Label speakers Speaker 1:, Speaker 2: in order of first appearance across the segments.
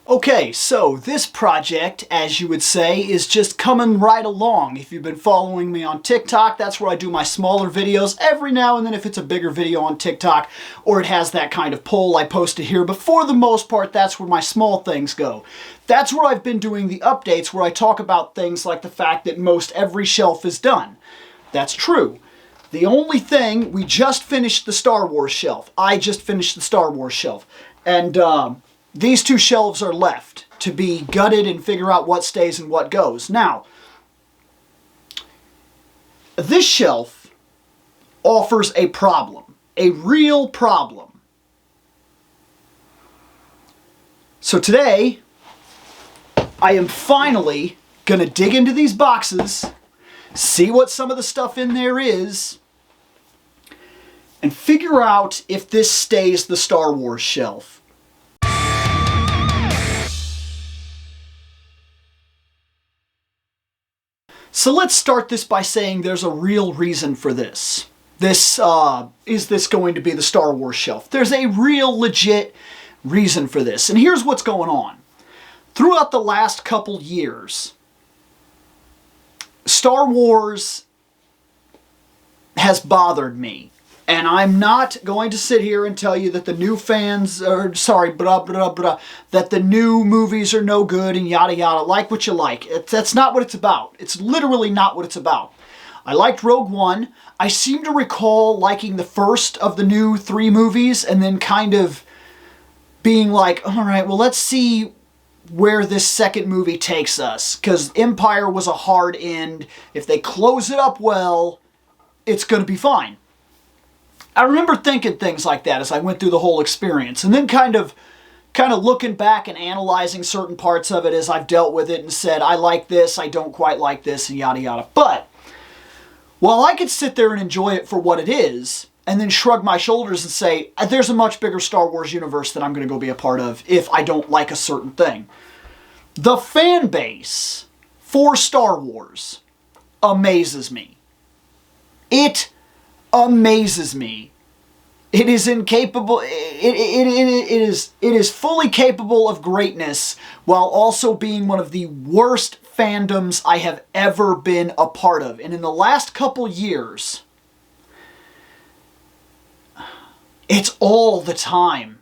Speaker 1: Okay, so this project, as you would say, is just coming right along. If you've been following me on TikTok, that's where I do my smaller videos. Every now and then if it's a bigger video on TikTok or it has that kind of poll, I post it here. But for the most part, that's where my small things go. That's where I've been doing the updates where I talk about things like the fact that most every shelf is done. That's true. The only thing, we just finished the Star Wars shelf. I just finished the Star Wars shelf. And, these two shelves are left to be gutted and figure out what stays and what goes. Now, this shelf offers a problem, a real problem. So today, I am finally going to dig into these boxes, see what some of the stuff in there is, and figure out if this stays the Star Wars shelf. So let's start this by saying there's a real reason for this. Is this going to be the Star Wars shelf? There's a real legit reason for this. And here's what's going on. Throughout the last couple years, Star Wars has bothered me. And I'm not going to sit here and tell you that the new fans are, that the new movies are no good and yada yada, like what you like. That's not what it's about. It's literally not what it's about. I liked Rogue One. I seem to recall liking the first of the new 3 movies and then kind of being like, all right, well, let's see where this second movie takes us. Because Empire was a hard end. If they close it up well, it's going to be fine. I remember thinking things like that as I went through the whole experience, and then kind of looking back and analyzing certain parts of it as I've dealt with it and said, I like this, I don't quite like this, and yada yada. But while I could sit there and enjoy it for what it is, and then shrug my shoulders and say, there's a much bigger Star Wars universe that I'm going to go be a part of if I don't like a certain thing. The fan base for Star Wars amazes me. It amazes me. It is incapable. It is fully capable of greatness while also being one of the worst fandoms I have ever been a part of. And in the last couple years, it's all the time.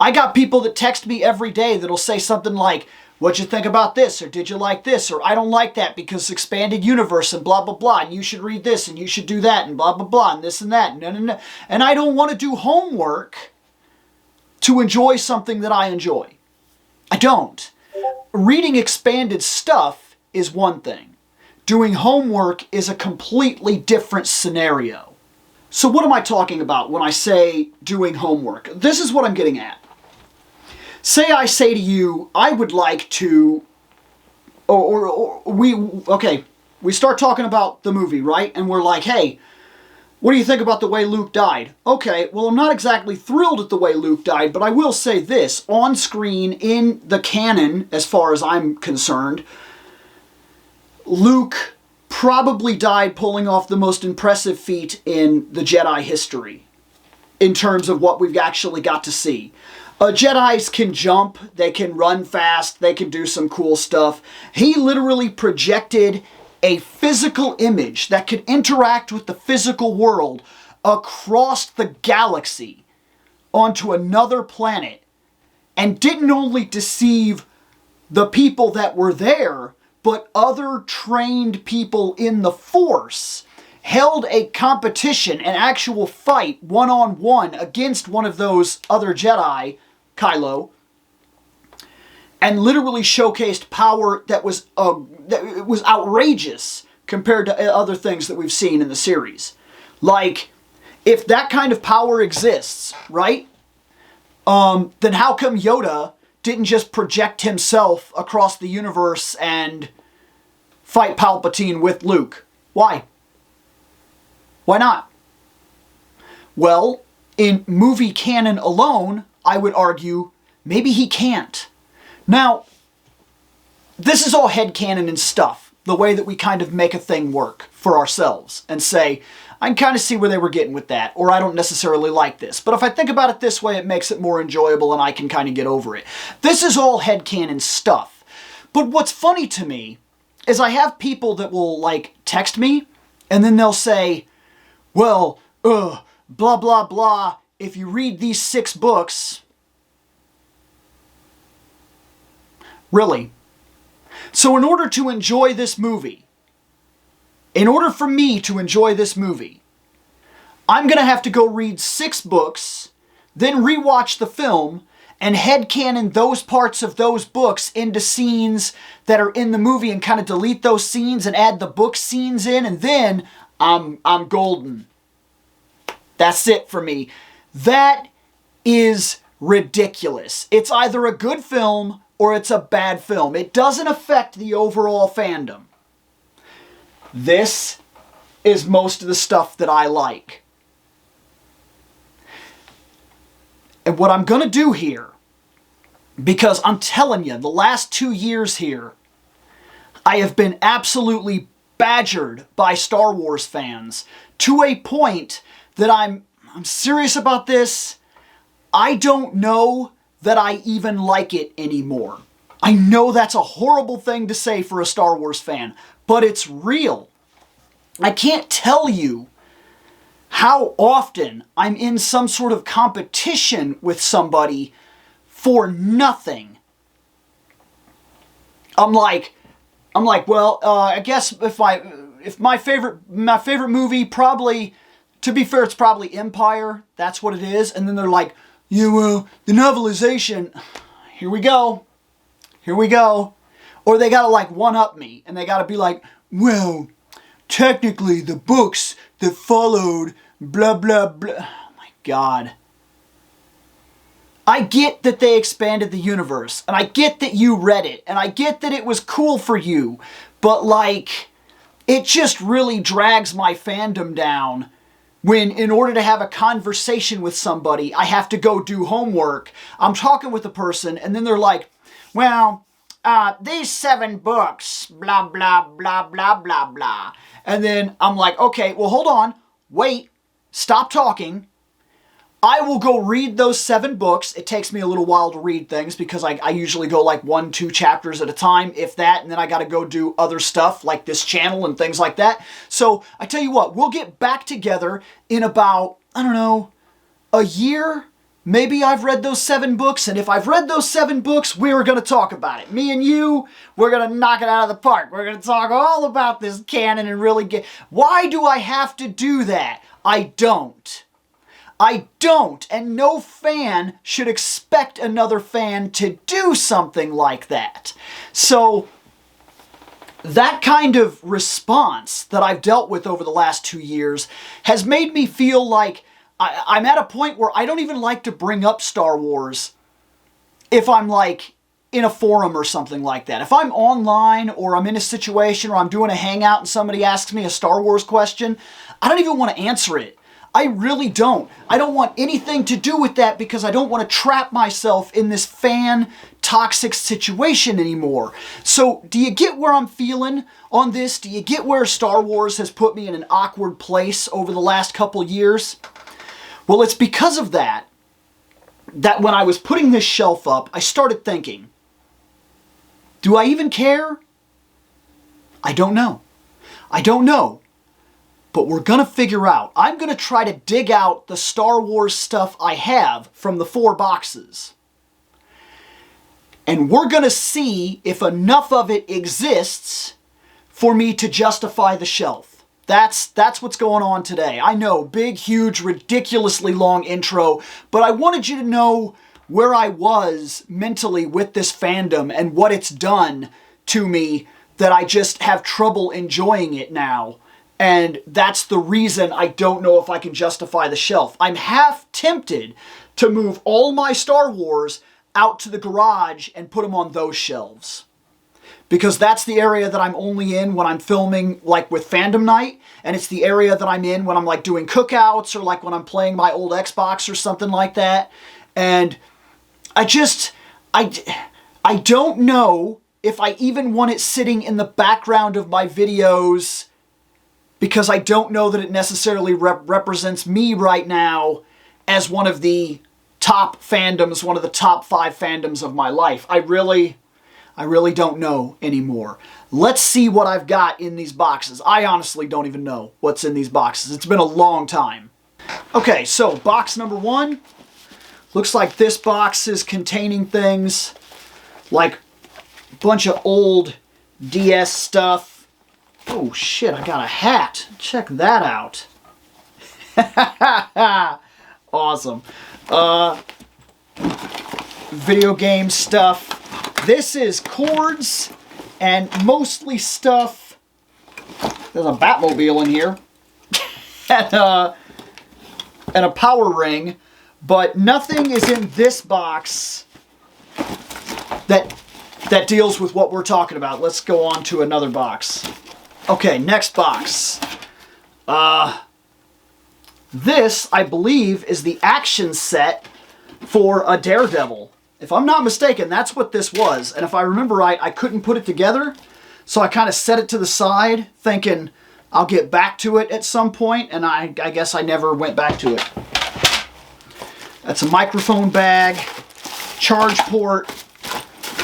Speaker 1: I got people that text me every day that'll say something like, what'd you think about this? Or did you like this? Or I don't like that because expanded universe and blah, blah, blah. And you should read this and you should do that and blah, blah, blah. And this and that. No. And I don't want to do homework to enjoy something that I enjoy. I don't. Reading expanded stuff is one thing. Doing homework is a completely different scenario. So what am I talking about when I say doing homework? This is what I'm getting at. Say I say to you, I would like to, we start talking about the movie, right? And we're like, hey, what do you think about the way Luke died? Okay, well, I'm not exactly thrilled at the way Luke died, but I will say this. On screen, in the canon, as far as I'm concerned, Luke probably died pulling off the most impressive feat in the Jedi history, in terms of what we've actually got to see. Jedis can jump, they can run fast, they can do some cool stuff. He literally projected a physical image that could interact with the physical world across the galaxy onto another planet and didn't only deceive the people that were there, but other trained people in the Force. Held a competition, an actual fight, one-on-one against one of those other Jedi, Kylo, and literally showcased power that was outrageous compared to other things that we've seen in the series. Like, if that kind of power exists, right? Then how come Yoda didn't just project himself across the universe and fight Palpatine with Luke? Why? Why not? Well, in movie canon alone, I would argue, maybe he can't. Now, this is all headcanon and stuff, the way that we kind of make a thing work for ourselves and say, I can kind of see where they were getting with that, or I don't necessarily like this. But if I think about it this way, it makes it more enjoyable and I can kind of get over it. This is all headcanon stuff. But what's funny to me is I have people that will, like, text me, and then they'll say, well, blah, blah, blah, if you read these 6 books... Really? So in order to enjoy this movie, in order for me to enjoy this movie, I'm going to have to go read 6 books, then rewatch the film, and headcanon those parts of those books into scenes that are in the movie and kind of delete those scenes and add the book scenes in, and then I'm golden. That's it for me. That is ridiculous. It's either a good film or it's a bad film. It doesn't affect the overall fandom. This is most of the stuff that I like. And what I'm going to do here, because I'm telling you, the last 2 years here, I have been absolutely badgered by Star Wars fans to a point that I'm serious about this. I don't know that I even like it anymore. I know that's a horrible thing to say for a Star Wars fan, but it's real. I can't tell you how often I'm in some sort of competition with somebody for nothing. I'm like, well, I guess if my favorite movie, probably, to be fair, it's probably Empire. That's what it is. And then they're like, yeah, well, the novelization, here we go. Or they gotta like one-up me, and they gotta be like, well, technically the books that followed blah, blah, blah. Oh my God. I get that they expanded the universe, and I get that you read it, and I get that it was cool for you, but like, it just really drags my fandom down when, in order to have a conversation with somebody, I have to go do homework. I'm talking with a person, and then they're like, well, these 7 books, blah, blah, blah, blah, blah, blah. And then I'm like, okay, well, hold on, wait, stop talking. I will go read those 7 books. It takes me a little while to read things because I usually go like 1-2 chapters at a time, if that, and then I got to go do other stuff like this channel and things like that. So I tell you what, we'll get back together in about, I don't know, a year. Maybe I've read those 7 books, and if I've read those 7 books, we're going to talk about it. Me and you, we're going to knock it out of the park. We're going to talk all about this canon and really get... Why do I have to do that? I don't, and no fan should expect another fan to do something like that. So, that kind of response that I've dealt with over the last 2 years has made me feel like I'm at a point where I don't even like to bring up Star Wars if I'm like in a forum or something like that. If I'm online or I'm in a situation or I'm doing a hangout and somebody asks me a Star Wars question, I don't even want to answer it. I really don't. I don't want anything to do with that because I don't want to trap myself in this fan toxic situation anymore. So, do you get where I'm feeling on this? Do you get where Star Wars has put me in an awkward place over the last couple years? Well, it's because of that when I was putting this shelf up, I started thinking, do I even care? I don't know. But we're going to figure out. I'm going to try to dig out the Star Wars stuff I have from the 4 boxes. And we're going to see if enough of it exists for me to justify the shelf. That's what's going on today. I know, big, huge, ridiculously long intro, but I wanted you to know where I was mentally with this fandom and what it's done to me that I just have trouble enjoying it now. And that's the reason I don't know if I can justify the shelf. I'm half tempted to move all my Star Wars out to the garage and put them on those shelves. Because that's the area that I'm only in when I'm filming, like with Fandom Night. And it's the area that I'm in when I'm like doing cookouts or like when I'm playing my old Xbox or something like that. And I don't know if I even want it sitting in the background of my videos because I don't know that it necessarily represents me right now as one of the top fandoms, one of the top 5 fandoms of my life. I really don't know anymore. Let's see what I've got in these boxes. I honestly don't even know what's in these boxes. It's been a long time. Okay, so box number 1. Looks like this box is containing things like a bunch of old DS stuff. Oh shit, I got a hat. Check that out. Awesome. Video game stuff. This is cords and mostly stuff. There's a Batmobile in here. and a power ring. But nothing is in this box that deals with what we're talking about. Let's go on to another box. Okay, next box. This, I believe, is the action set for a Daredevil. If I'm not mistaken, that's what this was. And if I remember right, I couldn't put it together. So I kind of set it to the side, thinking I'll get back to it at some point. And I guess I never went back to it. That's a microphone bag, charge port,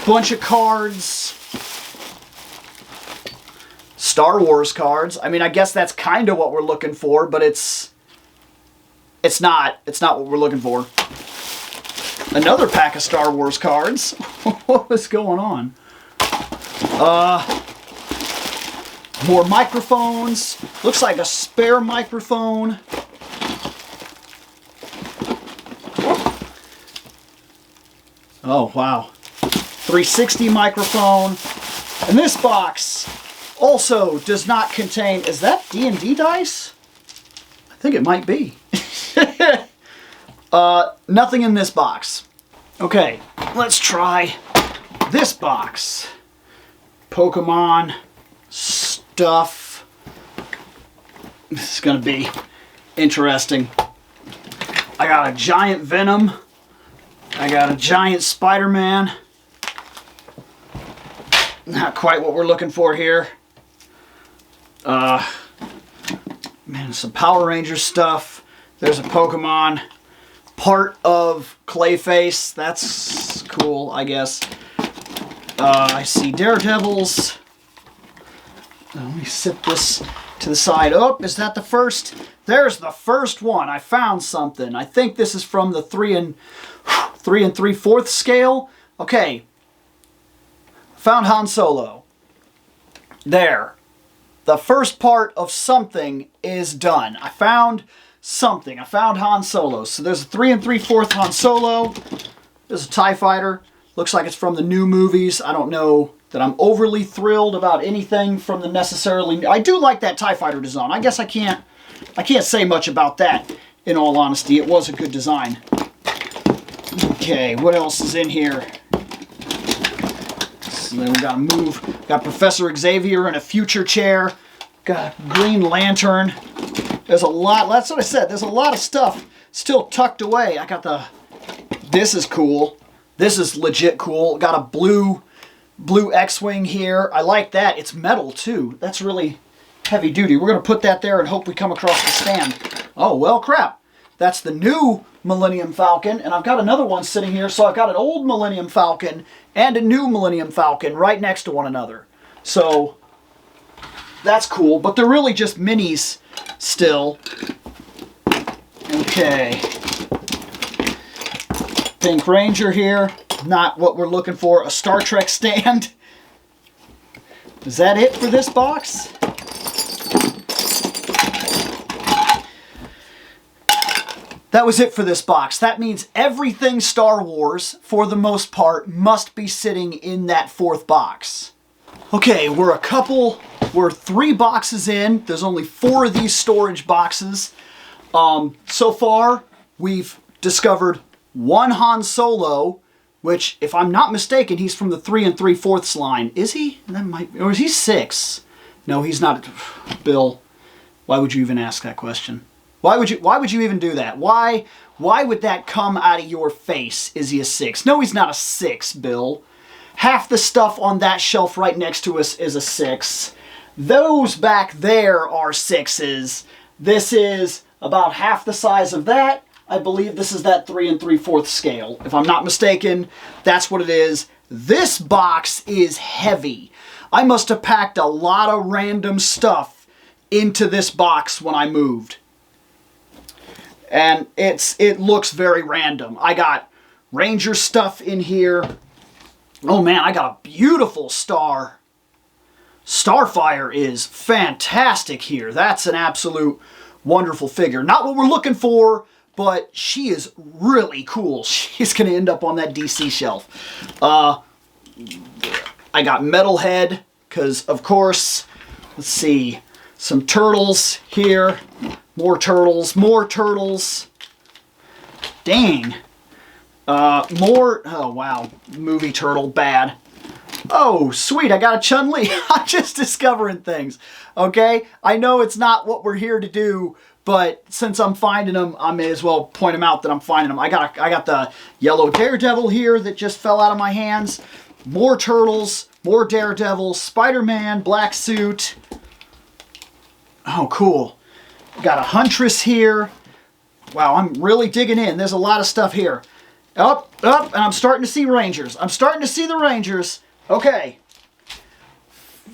Speaker 1: bunch of cards, Star Wars cards. I mean, I guess that's kind of what we're looking for, but it's not what we're looking for. Another pack of Star Wars cards. What was going on? More microphones. Looks like a spare microphone. Oh, wow. 360 microphone. And this box also does not contain... Is that D&D dice? I think it might be. Nothing in this box. Okay, let's try this box. Pokemon stuff. This is going to be interesting. I got a giant Venom. I got a giant Spider-Man. Not quite what we're looking for here. Man, some Power Rangers stuff. There's a Pokemon. Part of Clayface. That's cool, I guess. I see Daredevils. Let me sit this to the side. Oh, is that the first? There's the first one. I found something. I think this is from the 3 3/4 scale. Okay. Found Han Solo. There. The first part of something is done. I found something. I found Han Solo. So there's a 3 3/4 Han Solo. There's a TIE Fighter. Looks like it's from the new movies. I don't know that I'm overly thrilled about anything from the necessarily... I do like that TIE Fighter design. I guess I can't say much about that, in all honesty. It was a good design. Okay, what else is in here? So then we gotta move. Got Professor Xavier in a future chair. Got Green Lantern. There's a lot. That's what I said. There's a lot of stuff still tucked away. I got the... This is cool. This is legit cool. Got a blue X-Wing here. I like that. It's metal, too. That's really heavy duty. We're going to put that there and hope we come across the stand. Oh, well, crap. That's the new Millennium Falcon, and I've got another one sitting here. So I've got an old Millennium Falcon and a new Millennium Falcon right next to one another. So that's cool, but they're really just minis still. Okay. Pink Ranger here. Not what we're looking for. A Star Trek stand. Is that it for this box? That was it for this box. That means everything Star Wars, for the most part, must be sitting in that 4th box. Okay, we're 3 boxes in. There's only 4 of these storage boxes. So far, we've discovered 1 Han Solo, which, if I'm not mistaken, he's from the 3 3/4 line. Is he? That might be, or is he 6? No, he's not. Bill, why would you even ask that question? Why would you even do that? Why would that come out of your face? Is he a 6? No, he's not a 6, Bill. Half the stuff on that shelf right next to us is a 6. Those back there are 6s. This is about half the size of that. I believe this is that 3 3/4 scale. If I'm not mistaken, that's what it is. This box is heavy. I must have packed a lot of random stuff into this box when I moved. And it looks very random. I got Ranger stuff in here. Oh man, I got a beautiful star. Starfire is fantastic here. That's an absolute wonderful figure. Not what we're looking for, but she is really cool. She's going to end up on that DC shelf. I got Metalhead, because of course, let's see, some turtles here. More turtles, more turtles. Dang. More, oh wow, movie turtle, bad. Oh, sweet, I got a Chun-Li. I'm just discovering things, okay? I know it's not what we're here to do, but since I'm finding them, I may as well point them out that I'm finding them. I got the yellow Daredevil here that just fell out of my hands. More turtles, more Daredevil, Spider-Man, black suit. Oh, cool. Got a Huntress here. Wow, I'm really digging in. There's a lot of stuff here. Up, and I'm starting to see Rangers. I'm starting to see the Rangers. Okay.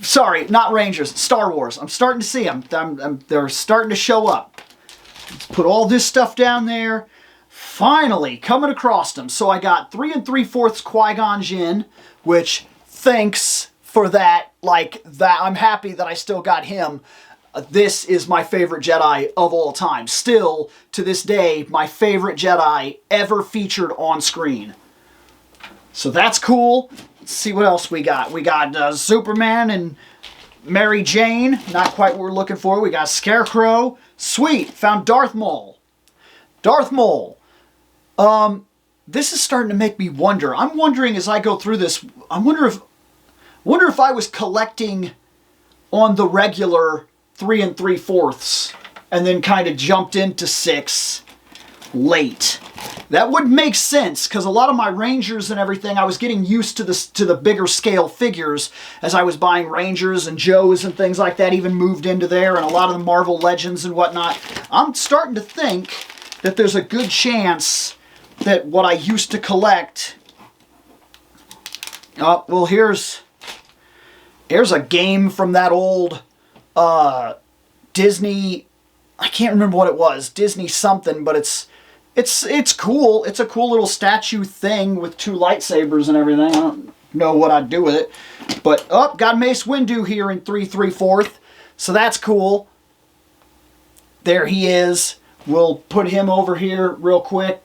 Speaker 1: Sorry, not Rangers. Star Wars. I'm starting to see them. They're starting to show up. Let's put all this stuff down there. Finally, coming across them. So I got 3 3/4 Qui-Gon Jinn, which, thanks for that. Like, that, I'm happy that I still got him. This is my favorite Jedi of all time. Still, to this day, my favorite Jedi ever featured on screen. So that's cool. Let's see what else we got. We got Superman and Mary Jane. Not quite what we're looking for. We got Scarecrow. Sweet. Found Darth Maul. Darth Maul. This is starting to make me wonder. I'm wondering as I go through this, I wonder if I was collecting on the regular 3 3/4 and then kind of jumped into 6 late. That would make sense because a lot of my Rangers and everything, I was getting used to the bigger scale figures as I was buying Rangers and Joes and things like that, even moved into there, and a lot of the Marvel Legends and whatnot. I'm starting to think that there's a good chance that what I used to collect... Oh, well, here's a game from that old Disney... I can't remember what it was. Disney something, but it's cool. It's a cool little statue thing with 2 lightsabers and everything. I don't know what I'd do with it. But, oh, got Mace Windu here in 3 3/4. So that's cool. There he is. We'll put him over here real quick.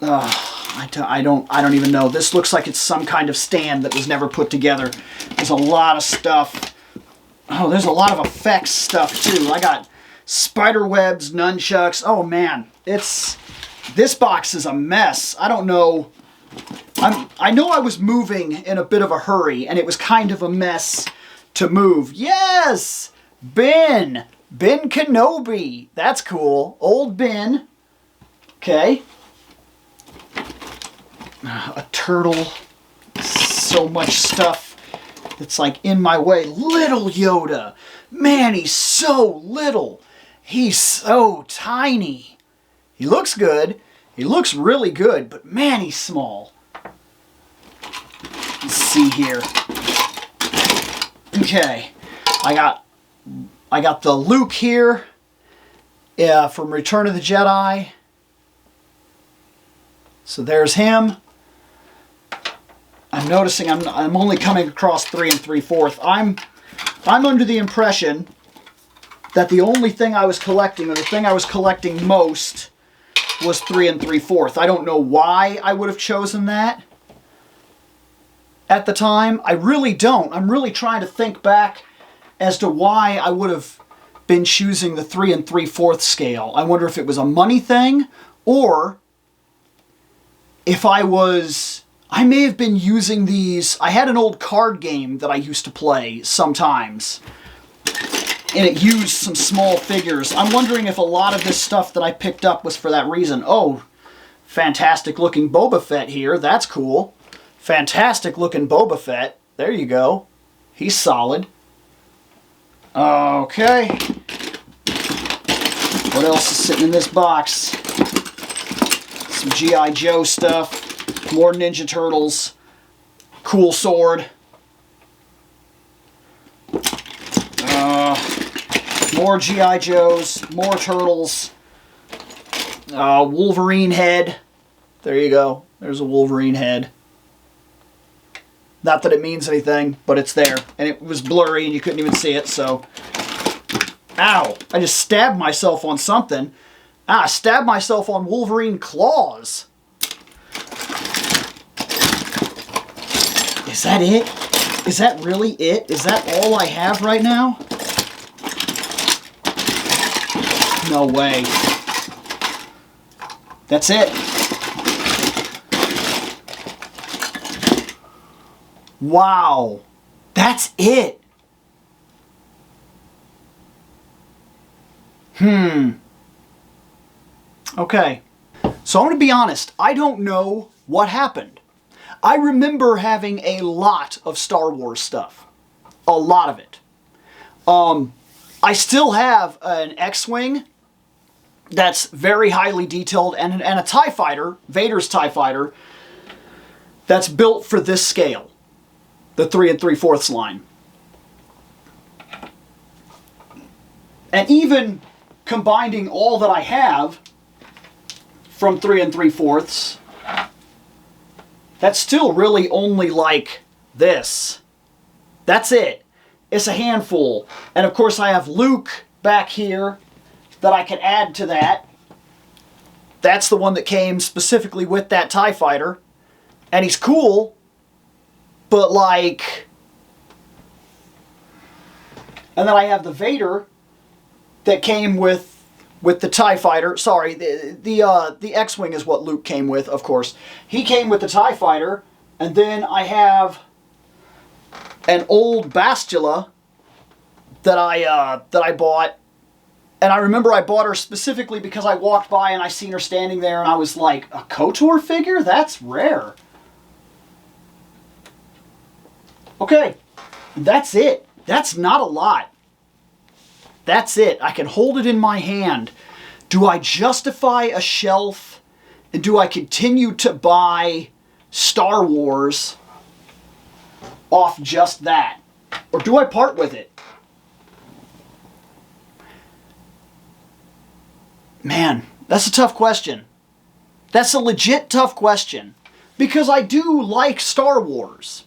Speaker 1: I don't even know. This looks like it's some kind of stand that was never put together. There's a lot of stuff. Oh, there's a lot of effects stuff too. I got spider webs, nunchucks. Oh man, this box is a mess. I don't know. I know I was moving in a bit of a hurry, and it was kind of a mess to move. Yes, Ben Kenobi. That's cool. Old Ben. Okay. A turtle. So much stuff that's like in my way. Little Yoda. Man, he's so little. He's so tiny. He looks good. He looks really good, but man, he's small. Let's see here. Okay. I got the Luke here from Return of the Jedi. So there's him. I'm noticing I'm only coming across 3 3/4. I'm under the impression that the only thing I was collecting, or the thing I was collecting most, was 3 3/4. I don't know why I would have chosen that at the time. I really don't. I'm really trying to think back as to why I would have been choosing the 3 3/4 scale. I wonder if it was a money thing, or if I may have been using these. I had an old card game that I used to play sometimes, and it used some small figures. I'm wondering if a lot of this stuff that I picked up was for that reason. Oh, fantastic looking Boba Fett here. That's cool. Fantastic looking Boba Fett. There you go. He's solid. Okay. What else is sitting in this box? Some G.I. Joe stuff. More Ninja Turtles. Cool sword. More G.I. Joes. More Turtles. Wolverine head. There you go. There's a Wolverine head. Not that it means anything, but it's there. And it was blurry and you couldn't even see it, so... Ow! I just stabbed myself on something. I stabbed myself on Wolverine claws. Is that it? Is that really it? Is that all I have right now? No way. That's it. Wow. That's it. Okay. So I'm going to be honest. I don't know what happened. I remember having a lot of Star Wars stuff. A lot of it. I still have an X-Wing that's very highly detailed and a TIE Fighter, Vader's TIE Fighter, that's built for this scale. The 3 3/4 line. And even combining all that I have from 3 3/4, that's still really only like this. That's it. It's a handful. And of course I have Luke back here that I can add to that. That's the one that came specifically with that TIE Fighter. And he's cool. But like... And then I have the Vader that came with the TIE Fighter. Sorry, the X-Wing is what Luke came with, of course. He came with the TIE Fighter. And then I have an old Bastila that I bought. And I remember I bought her specifically because I walked by and I seen her standing there and I was like, a KOTOR figure? That's rare. Okay, that's it. That's not a lot. That's it. I can hold it in my hand. Do I justify a shelf? And do I continue to buy Star Wars off just that? Or do I part with it? Man, that's a tough question. That's a legit tough question. Because I do like Star Wars.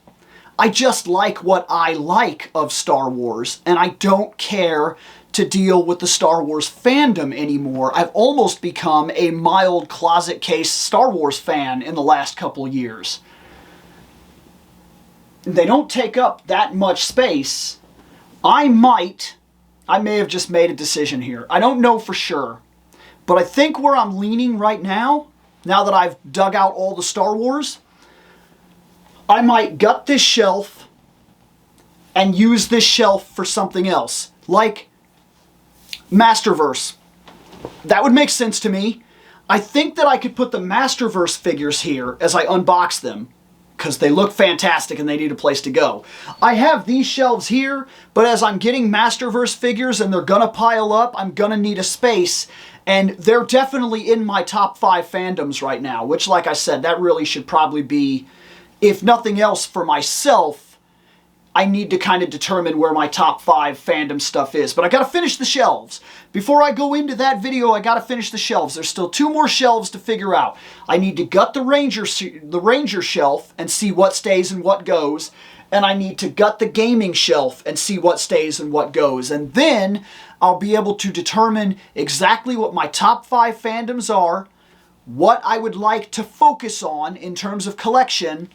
Speaker 1: I just like what I like of Star Wars, and I don't care to deal with the Star Wars fandom anymore. I've almost become a mild closet case Star Wars fan in the last couple years. They don't take up that much space. I may have just made a decision here. I don't know for sure. But I think where I'm leaning right now that I've dug out all the Star Wars, I might gut this shelf and use this shelf for something else. Like Masterverse. That would make sense to me. I think that I could put the Masterverse figures here as I unbox them, because they look fantastic and they need a place to go. I have these shelves here, but as I'm getting Masterverse figures and they're gonna pile up, I'm gonna need a space. And they're definitely in my top 5 fandoms right now, which, like I said, that really should probably be, if nothing else for myself, I need to kind of determine where my top 5 fandom stuff is. But I gotta finish the shelves. Before I go into that video, I gotta finish the shelves. There's still 2 more shelves to figure out. I need to gut the Ranger shelf and see what stays and what goes. And I need to gut the gaming shelf and see what stays and what goes. And then I'll be able to determine exactly what my top 5 fandoms are, what I would like to focus on in terms of collection,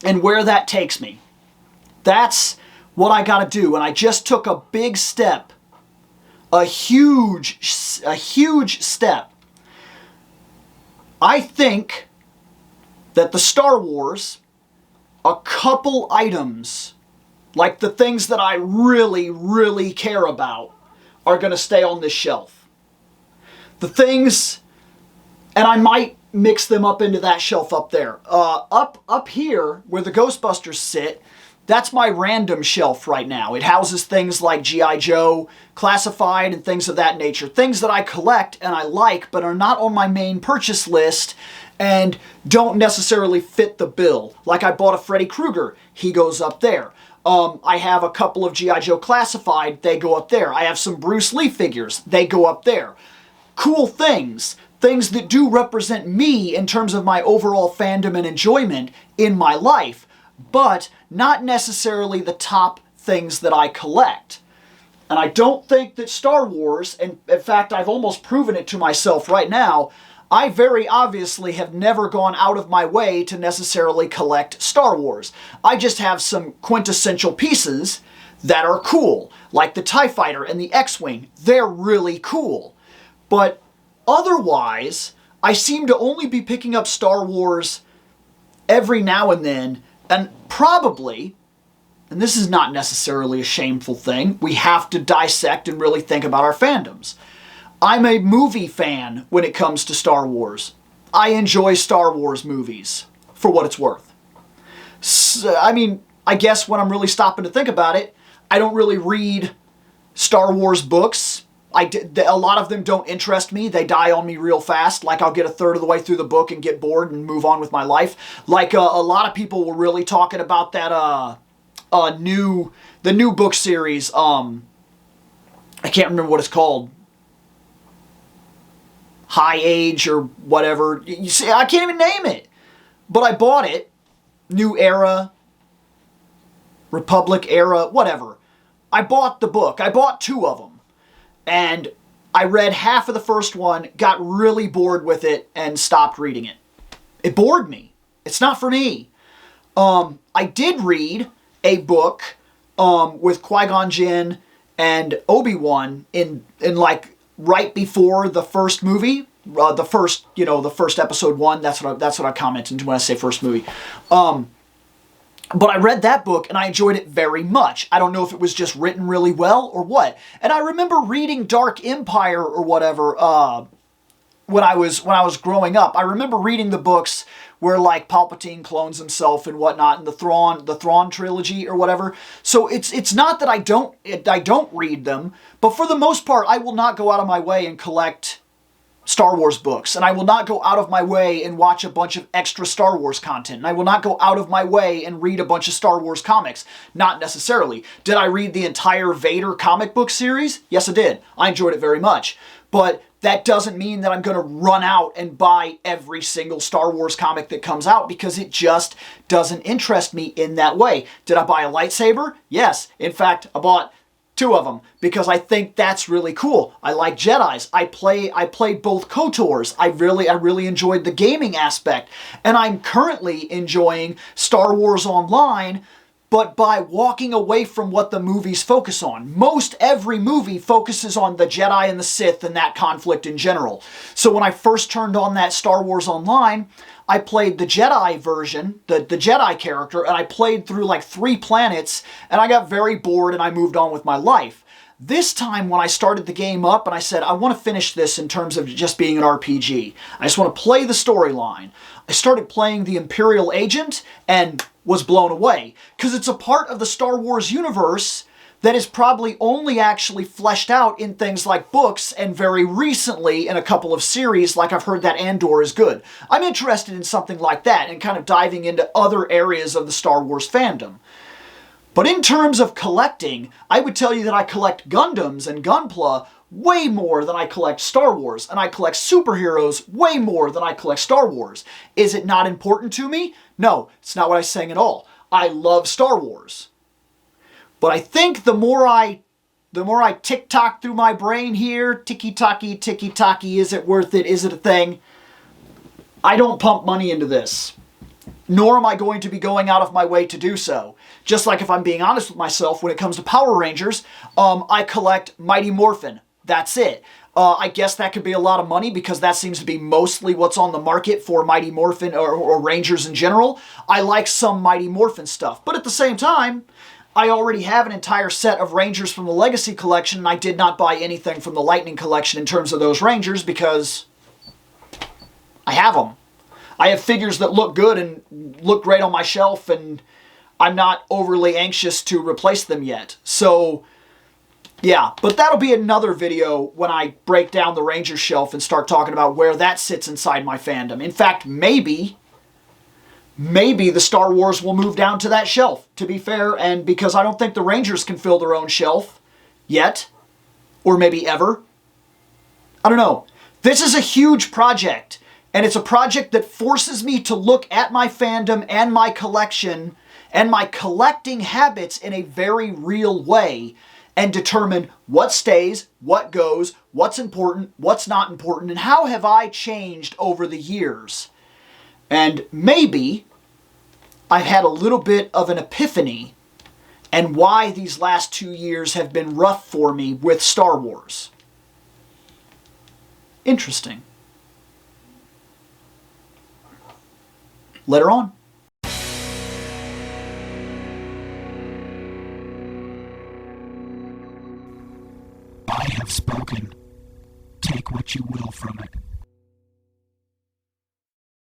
Speaker 1: and where that takes me. That's what I gotta do. And I just took a big step, a huge step. I think that the Star Wars, a couple items, like the things that I really, really care about, are going to stay on this shelf. The things, and I might mix them up into that shelf up there. Up here, where the Ghostbusters sit, That's my random shelf right now. It houses things like G.I. Joe, Classified, and things of that nature. Things that I collect and I like, but are not on my main purchase list and don't necessarily fit the bill. Like I bought a Freddy Krueger. He goes up there. I have a couple of G.I. Joe Classified. They go up there. I have some Bruce Lee figures. They go up there. Cool things. Things that do represent me in terms of my overall fandom and enjoyment in my life, but not necessarily the top things that I collect. And I don't think that Star Wars, and in fact I've almost proven it to myself right now, I very obviously have never gone out of my way to necessarily collect Star Wars. I just have some quintessential pieces that are cool, like the TIE Fighter and the X-Wing. They're really cool. But otherwise, I seem to only be picking up Star Wars every now and then, and probably, and this is not necessarily a shameful thing, we have to dissect and really think about our fandoms. I'm a movie fan when it comes to Star Wars. I enjoy Star Wars movies, for what it's worth. So, I mean, I guess when I'm really stopping to think about it, I don't really read Star Wars books. A lot of them don't interest me. They die on me real fast. Like I'll get a third of the way through the book and get bored and move on with my life. Like a lot of people were really talking about that the new book series. I can't remember what it's called. High Age or whatever. You see, I can't even name it. But I bought it. New Era, Republic Era, whatever. I bought the book. I bought 2 of them. And I read half of the first one, got really bored with it, and stopped reading it. It bored me. It's not for me. I did read a book with Qui-Gon Jinn and Obi-Wan in like right before the first movie, the first episode 1. That's what I commented when I say first movie. But I read that book and I enjoyed it very much. I don't know if it was just written really well or what. And I remember reading Dark Empire or whatever when I was growing up. I remember reading the books where like Palpatine clones himself and whatnot, and the Thrawn trilogy or whatever. So it's not that I don't read them, but for the most part, I will not go out of my way and collect Star Wars books, and I will not go out of my way and watch a bunch of extra Star Wars content, and I will not go out of my way and read a bunch of Star Wars comics. Not necessarily. Did I read the entire Vader comic book series? Yes, I did. I enjoyed it very much. But that doesn't mean that I'm going to run out and buy every single Star Wars comic that comes out, because it just doesn't interest me in that way. Did I buy a lightsaber? Yes. In fact, I bought 2 of them because I think that's really cool. I like Jedis. I played both KOTORs. I really enjoyed the gaming aspect. And I'm currently enjoying Star Wars Online, but by walking away from what the movies focus on. Most every movie focuses on the Jedi and the Sith and that conflict in general. So when I first turned on that Star Wars Online, I played the Jedi version, the Jedi character, and I played through like 3 planets, and I got very bored and I moved on with my life. This time when I started the game up and I said, I want to finish this in terms of just being an RPG. I just want to play the storyline. I started playing the Imperial Agent and was blown away, because it's a part of the Star Wars universe that is probably only actually fleshed out in things like books, and very recently in a couple of series, like I've heard that Andor is good. I'm interested in something like that and kind of diving into other areas of the Star Wars fandom. But in terms of collecting, I would tell you that I collect Gundams and Gunpla way more than I collect Star Wars, and I collect superheroes way more than I collect Star Wars. Is it not important to me? No, it's not what I'm saying at all. I love Star Wars. But I think the more I tick-tock through my brain here, ticky-tacky, is it worth it, is it a thing? I don't pump money into this. Nor am I going to be going out of my way to do so. Just like, if I'm being honest with myself, when it comes to Power Rangers, I collect Mighty Morphin. That's it. I guess that could be a lot of money, because that seems to be mostly what's on the market for Mighty Morphin or Rangers in general. I like some Mighty Morphin stuff. But at the same time, I already have an entire set of Rangers from the Legacy Collection, and I did not buy anything from the Lightning Collection in terms of those Rangers, because I have them. I have figures that look good and look great on my shelf, and I'm not overly anxious to replace them yet. So, yeah, but that'll be another video when I break down the Ranger shelf and start talking about where that sits inside my fandom. In fact, maybe the Star Wars will move down to that shelf, to be fair, and because I don't think the Rangers can fill their own shelf yet, or maybe ever. I don't know. This is a huge project, and it's a project that forces me to look at my fandom and my collection and my collecting habits in a very real way and determine what stays, what goes, what's important, what's not important, and how have I changed over the years. And maybe I've had a little bit of an epiphany and why these last 2 years have been rough for me with Star Wars. Interesting. Later on.